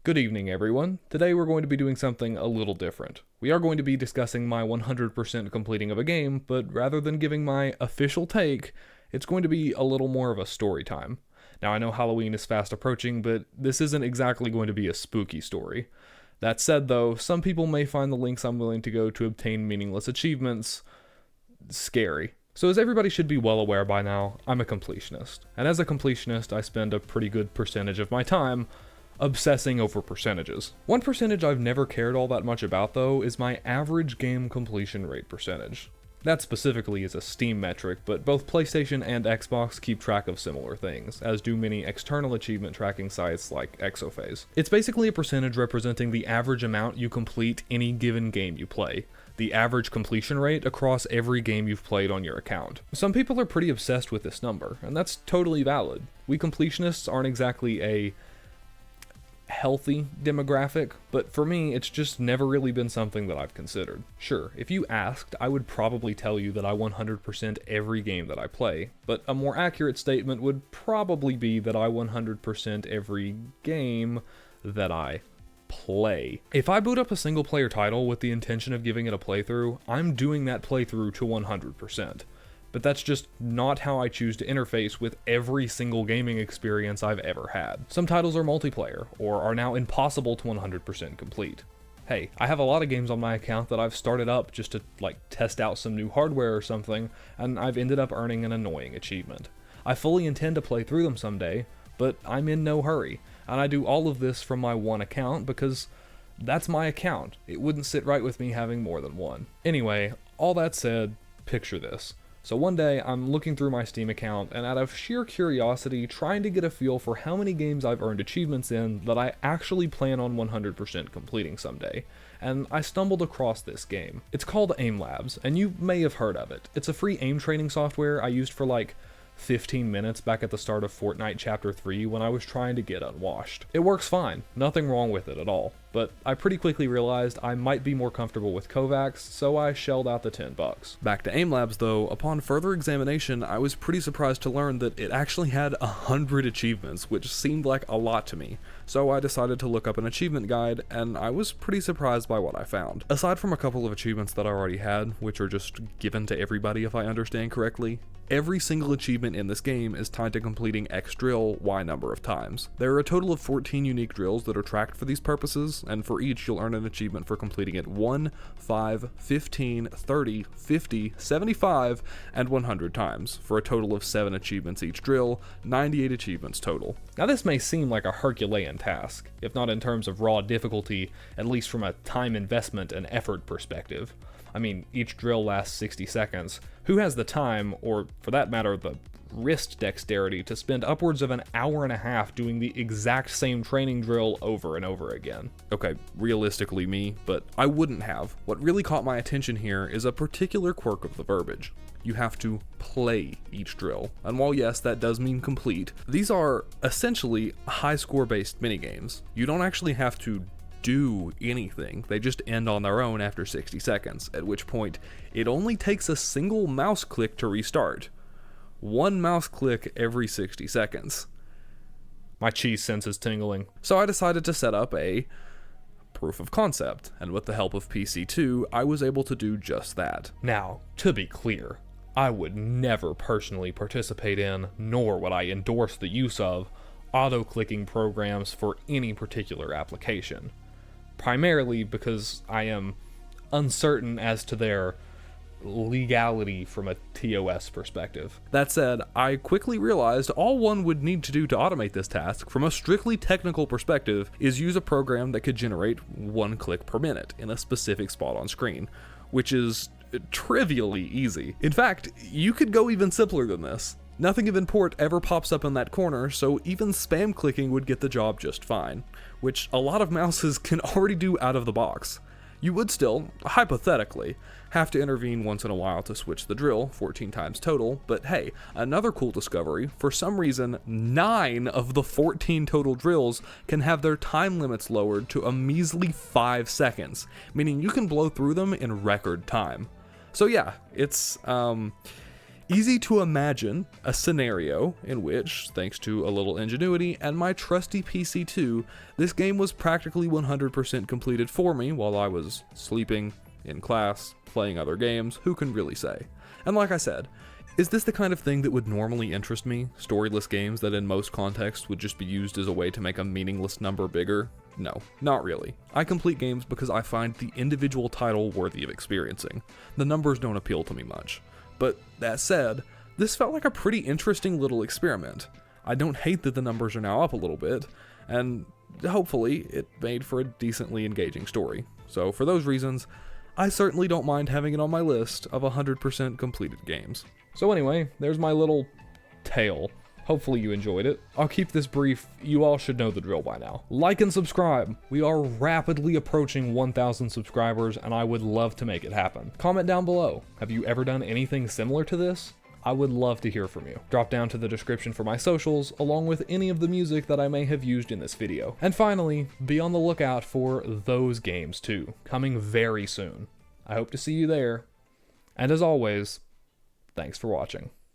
Good evening, everyone. Today we're going to be doing something a little different. We are going to be discussing my 100% completing of a game, but rather than giving my official take, it's going to be a little more of a story time. Now, I know Halloween is fast approaching, but this isn't exactly going to be a spooky story. That said, though, some people may find the links I'm willing to go to obtain meaningless achievements scary. So as everybody should be well aware by now, I'm a completionist. And as a completionist, I spend a pretty good percentage of my time obsessing over percentages. One percentage I've never cared all that much about, though, is my average game completion rate percentage. That specifically is a Steam metric, but both PlayStation and Xbox keep track of similar things, as do many external achievement tracking sites like Exophase. It's basically a percentage representing the average amount you complete any given game you play, the average completion rate across every game you've played on your account. Some people are pretty obsessed with this number, and that's totally valid. We completionists aren't exactly a healthy demographic, but for me, it's just never really been something that I've considered. Sure, if you asked, I would probably tell you that I 100% every game that I play, but a more accurate statement would probably be that I 100% every game that I play. If I boot up a single player title with the intention of giving it a playthrough, I'm doing that playthrough to 100%. But that's just not how I choose to interface with every single gaming experience I've ever had. Some titles are multiplayer, or are now impossible to 100% complete. Hey, I have a lot of games on my account that I've started up just to, test out some new hardware or something, and I've ended up earning an annoying achievement. I fully intend to play through them someday, but I'm in no hurry, and I do all of this from my one account because that's my account. It wouldn't sit right with me having more than one. Anyway, all that said, picture this. So one day, I'm looking through my Steam account, and out of sheer curiosity, trying to get a feel for how many games I've earned achievements in that I actually plan on 100% completing someday, and I stumbled across this game. It's called Aim Labs, and you may have heard of it. It's a free aim training software I used for 15 minutes back at the start of Fortnite Chapter 3 when I was trying to get unwashed. It works fine, nothing wrong with it at all, but I pretty quickly realized I might be more comfortable with Kovacs, so I shelled out the $10. Back to Aim Labs though, upon further examination, I was pretty surprised to learn that it actually had 100 achievements, which seemed like a lot to me. So I decided to look up an achievement guide, and I was pretty surprised by what I found. Aside from a couple of achievements that I already had, which are just given to everybody if I understand correctly, every single achievement in this game is tied to completing X drill Y number of times. There are a total of 14 unique drills that are tracked for these purposes, and for each you'll earn an achievement for completing it 1, 5, 15, 30, 50, 75, and 100 times, for a total of 7 achievements each drill, 98 achievements total. Now this may seem like a Herculean task, if not in terms of raw difficulty, at least from a time investment and effort perspective. I mean, each drill lasts 60 seconds. Who has the time, or for that matter, the wrist dexterity to spend upwards of an hour and a half doing the exact same training drill over and over again? Okay, realistically me, but I wouldn't have. What really caught my attention here is a particular quirk of the verbiage. You have to play each drill. And while yes, that does mean complete, these are essentially high score based minigames. You don't actually have to do anything. They just end on their own after 60 seconds, at which point it only takes a single mouse click to restart. One mouse click every 60 seconds. My cheese sense is tingling. So I decided to set up a proof of concept, and with the help of PC2, I was able to do just that. Now, to be clear, I would never personally participate in, nor would I endorse the use of, auto-clicking programs for any particular application. Primarily because I am uncertain as to their legality from a TOS perspective. That said, I quickly realized all one would need to do to automate this task from a strictly technical perspective is use a program that could generate 1 click per minute in a specific spot on screen, which is trivially easy. In fact, you could go even simpler than this. Nothing of import ever pops up in that corner, so even spam clicking would get the job just fine, which a lot of mouses can already do out of the box. You would still, hypothetically, have to intervene once in a while to switch the drill, 14 times total, but hey, another cool discovery, for some reason, 9 of the 14 total drills can have their time limits lowered to a measly 5 seconds, meaning you can blow through them in record time. So yeah, Easy to imagine a scenario in which, thanks to a little ingenuity and my trusty PC2, this game was practically 100% completed for me while I was sleeping, in class, playing other games, who can really say? And like I said, is this the kind of thing that would normally interest me? Storyless games that in most contexts would just be used as a way to make a meaningless number bigger? No, not really. I complete games because I find the individual title worthy of experiencing. The numbers don't appeal to me much. But that said, this felt like a pretty interesting little experiment. I don't hate that the numbers are now up a little bit, and hopefully it made for a decently engaging story. So for those reasons, I certainly don't mind having it on my list of 100% completed games. So anyway, there's my little tale. Hopefully you enjoyed it. I'll keep this brief, you all should know the drill by now. Like and subscribe. We are rapidly approaching 1,000 subscribers and I would love to make it happen. Comment down below. Have you ever done anything similar to this? I would love to hear from you. Drop down to the description for my socials, along with any of the music that I may have used in this video. And finally, be on the lookout for those games too, coming very soon. I hope to see you there. And as always, thanks for watching.